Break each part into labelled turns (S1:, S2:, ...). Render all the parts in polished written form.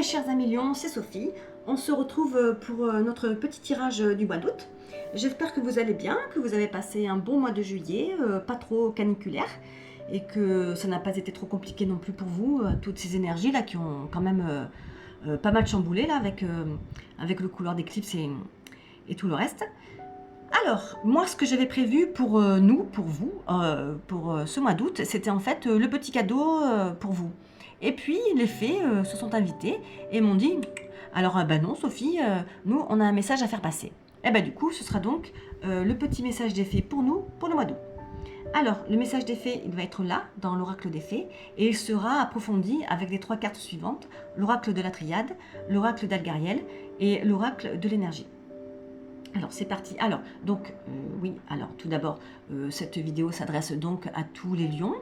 S1: chers amis Lions, c'est Sophie. On se retrouve pour notre petit tirage du mois d'août. J'espère que vous allez bien, que vous avez passé un bon mois de juillet, pas trop caniculaire, et que ça n'a pas été trop compliqué non plus pour vous, toutes ces énergies là qui ont quand même pas mal chamboulé là avec le couloir d'éclipse et tout le reste. Alors, moi, ce que j'avais prévu pour nous, pour vous, pour ce mois d'août, c'était en fait le petit cadeau pour vous. Et puis, les fées se sont invités et m'ont dit « Alors, ben non, Sophie, nous, on a un message à faire passer. » Et ben du coup, ce sera donc le petit message des fées pour nous, pour le mois d'août. Alors, le message des fées, il va être là, dans l'oracle des fées, et il sera approfondi avec les 3 cartes suivantes, l'oracle de la triade, l'oracle d'Algariel et l'oracle de l'énergie. Alors c'est parti. Alors donc oui, alors tout d'abord cette vidéo s'adresse donc à tous les lions,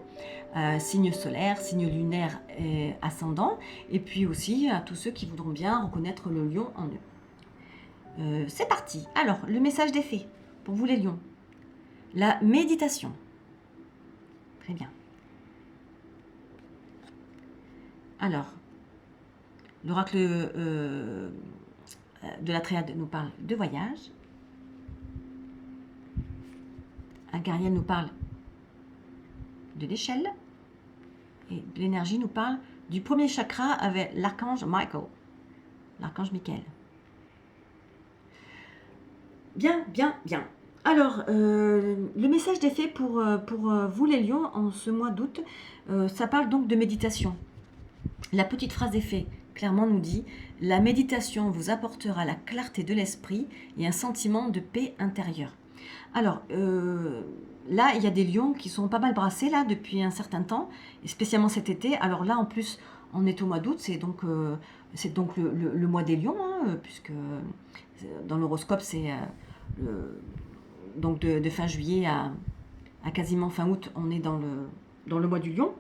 S1: signe solaire, signe lunaire et ascendant, et puis aussi à tous ceux qui voudront bien reconnaître le lion en eux. C'est parti. Alors le message des fées pour vous les lions. La méditation. Très bien. Alors l'oracle de la triade nous parle de voyage. Algariel nous parle de l'échelle et de l'énergie nous parle du premier chakra avec l'archange Michael, l'archange Michael. Bien, bien, bien. Alors, le message des fées pour vous les lions en ce mois d'août, ça parle donc de méditation. La petite phrase des fées clairement nous dit « La méditation vous apportera la clarté de l'esprit et un sentiment de paix intérieure ». Alors, là, il y a des lions qui sont pas mal brassés là depuis un certain temps, et spécialement cet été. Alors là, en plus, on est au mois d'août, c'est donc le mois des lions, hein, puisque dans l'horoscope, c'est donc de fin juillet à quasiment fin août, on est dans le mois du lion.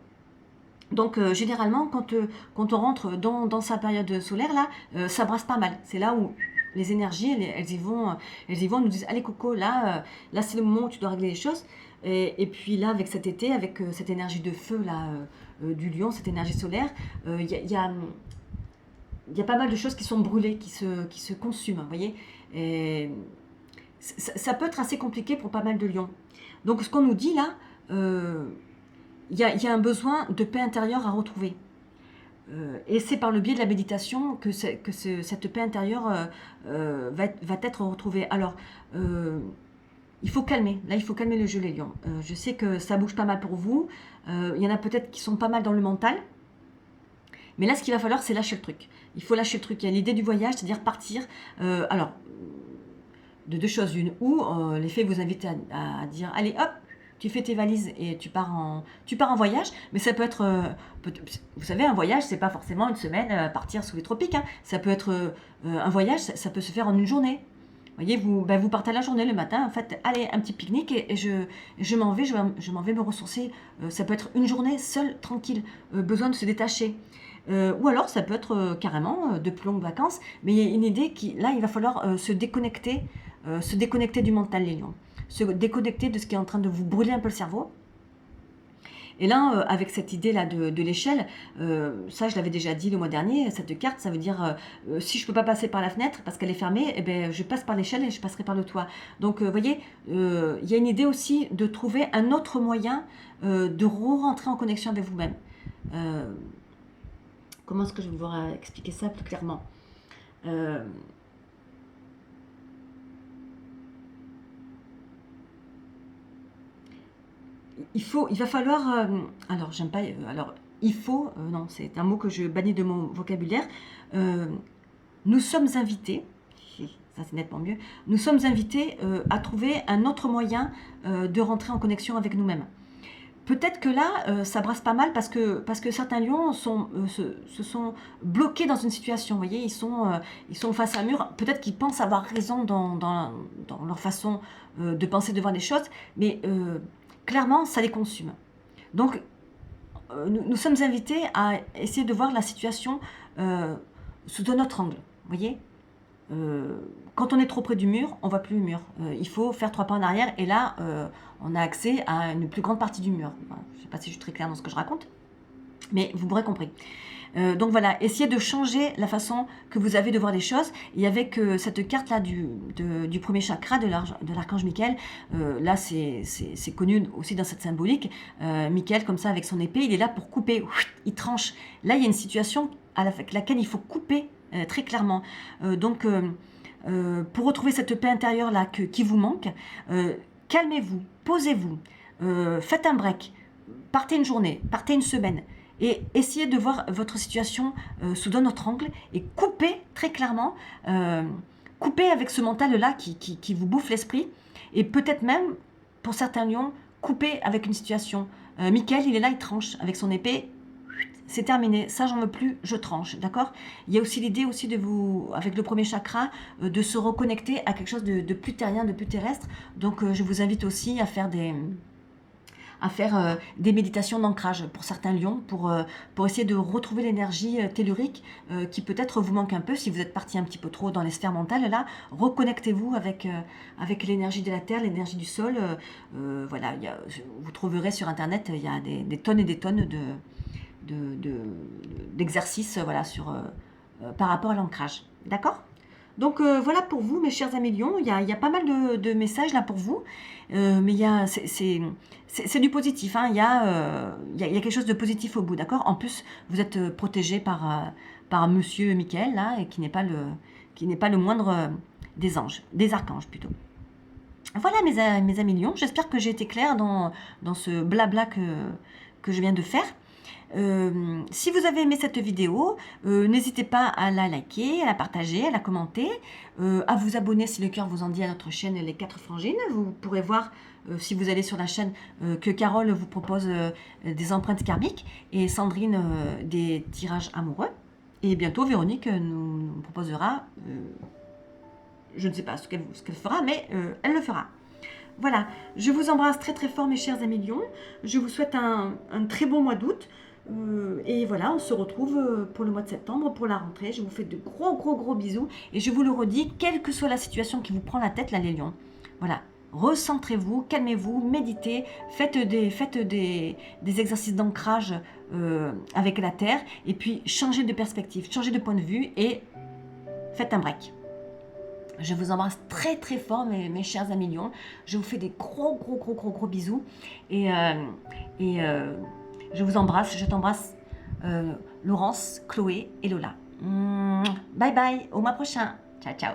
S1: Donc généralement, quand on rentre dans sa période solaire, là, ça brasse pas mal. C'est là où les énergies, elles y vont, elles nous disent « Allez Coco, là c'est le moment où tu dois régler les choses. » Et puis là, avec cet été, avec cette énergie de feu là, du lion, cette énergie solaire, il y a pas mal de choses qui sont brûlées, qui se consument, vous voyez. Et ça peut être assez compliqué pour pas mal de lions. Donc ce qu'on nous dit là, il y a un besoin de paix intérieure à retrouver. Et c'est par le biais de la méditation que cette paix intérieure va être retrouvée. Alors, il faut calmer. Là, il faut calmer le jeu, les lions. Je sais que ça bouge pas mal pour vous. Il y en a peut-être qui sont pas mal dans le mental. Mais là, ce qu'il va falloir, c'est lâcher le truc. Il faut lâcher le truc. Il y a l'idée du voyage, c'est-à-dire partir. Alors, de deux choses. Une, ou les fées vous invitent à dire « Allez, hop !» Tu fais tes valises et tu pars en voyage, mais ça peut être, vous savez, un voyage, c'est pas forcément une semaine partir sous les tropiques, hein. Ça peut être un voyage, ça peut se faire en une journée. Vous voyez, vous partez à la journée le matin, en fait, allez, un petit pique-nique et je m'en vais me ressourcer. Ça peut être une journée seule, tranquille, besoin de se détacher. Ou alors ça peut être carrément de plus longues vacances, mais il y a une idée qui, là, il va falloir se déconnecter du mental, les lions. Se déconnecter de ce qui est en train de vous brûler un peu le cerveau. Et là, avec cette idée-là de l'échelle, ça je l'avais déjà dit le mois dernier, cette carte, ça veut dire si je ne peux pas passer par la fenêtre parce qu'elle est fermée, eh ben, je passe par l'échelle et je passerai par le toit. Donc vous voyez, il y a une idée aussi de trouver un autre moyen de rentrer en connexion avec vous-même. Comment est-ce que je vais pouvoir expliquer ça plus clairement ? Il va falloir, alors j'aime pas, alors il faut, non, c'est un mot que je bannis de mon vocabulaire. Nous sommes invités, ça c'est nettement mieux, nous sommes invités à trouver un autre moyen de rentrer en connexion avec nous-mêmes. Peut-être que là, ça brasse pas mal parce que certains lions se sont bloqués dans une situation, vous voyez, ils sont face à un mur, peut-être qu'ils pensent avoir raison dans leur façon de penser, de voir les choses, mais clairement, ça les consume. Donc, nous sommes invités à essayer de voir la situation sous un autre angle, vous voyez. Quand on est trop près du mur, on ne voit plus le mur. Il faut faire 3 pas en arrière et là, on a accès à une plus grande partie du mur. Enfin, je ne sais pas si je suis très claire dans ce que je raconte, mais vous m'aurez compris. Donc voilà, essayez de changer la façon que vous avez de voir les choses. Et avec cette carte-là du premier chakra de l'archange Michael, là c'est connu aussi dans cette symbolique. Michael, comme ça, avec son épée, il est là pour couper, il tranche. Là, il y a une situation avec laquelle il faut couper très clairement. Donc, pour retrouver cette paix intérieure-là qui vous manque, calmez-vous, posez-vous, faites un break, partez une journée, partez une semaine, et essayez de voir votre situation sous un autre angle, et coupez très clairement, coupez avec ce mental-là qui vous bouffe l'esprit, et peut-être même, pour certains lions, coupez avec une situation. Michael, il est là, il tranche avec son épée, c'est terminé, ça j'en veux plus, je tranche, d'accord? Il y a aussi l'idée aussi de vous, avec le premier chakra, de se reconnecter à quelque chose de plus terrien, de plus terrestre. Donc je vous invite aussi à faire des méditations d'ancrage pour certains lions, pour essayer de retrouver l'énergie tellurique qui peut-être vous manque un peu. Si vous êtes parti un petit peu trop dans les sphères mentales, là, reconnectez-vous avec l'énergie de la terre, l'énergie du sol. Voilà, vous trouverez sur internet, il y a des tonnes et des tonnes d'exercices voilà, par rapport à l'ancrage. D'accord? Donc voilà pour vous, mes chers amis lions. Il y a pas mal de messages là pour vous, mais c'est du positif. Hein. Il y a quelque chose de positif au bout, d'accord? En plus, vous êtes protégé par Monsieur Michael là, et qui n'est pas le moindre des anges, des archanges plutôt. Voilà mes amis lions. J'espère que j'ai été claire dans ce blabla que je viens de faire. Si vous avez aimé cette vidéo, n'hésitez pas à la liker, à la partager, à la commenter, à vous abonner si le cœur vous en dit à notre chaîne Les 4 Frangines. Vous pourrez voir, si vous allez sur la chaîne, que Carole vous propose des empreintes karmiques et Sandrine des tirages amoureux. Et bientôt, Véronique nous proposera, je ne sais pas ce qu'elle fera, mais elle le fera. Voilà, je vous embrasse très très fort mes chers amis lions. Je vous souhaite un très bon mois d'août. Et voilà, on se retrouve pour le mois de septembre, pour la rentrée. Je vous fais de gros bisous. Et je vous le redis, quelle que soit la situation qui vous prend la tête, là les lions. Voilà, recentrez-vous, calmez-vous, méditez, faites des exercices d'ancrage avec la terre. Et puis changez de perspective, changez de point de vue et faites un break. Je vous embrasse très très fort mes chers amis lions. Je vous fais des gros bisous. Et je vous embrasse, je t'embrasse Laurence, Chloé et Lola. Bye bye, au mois prochain. Ciao ciao.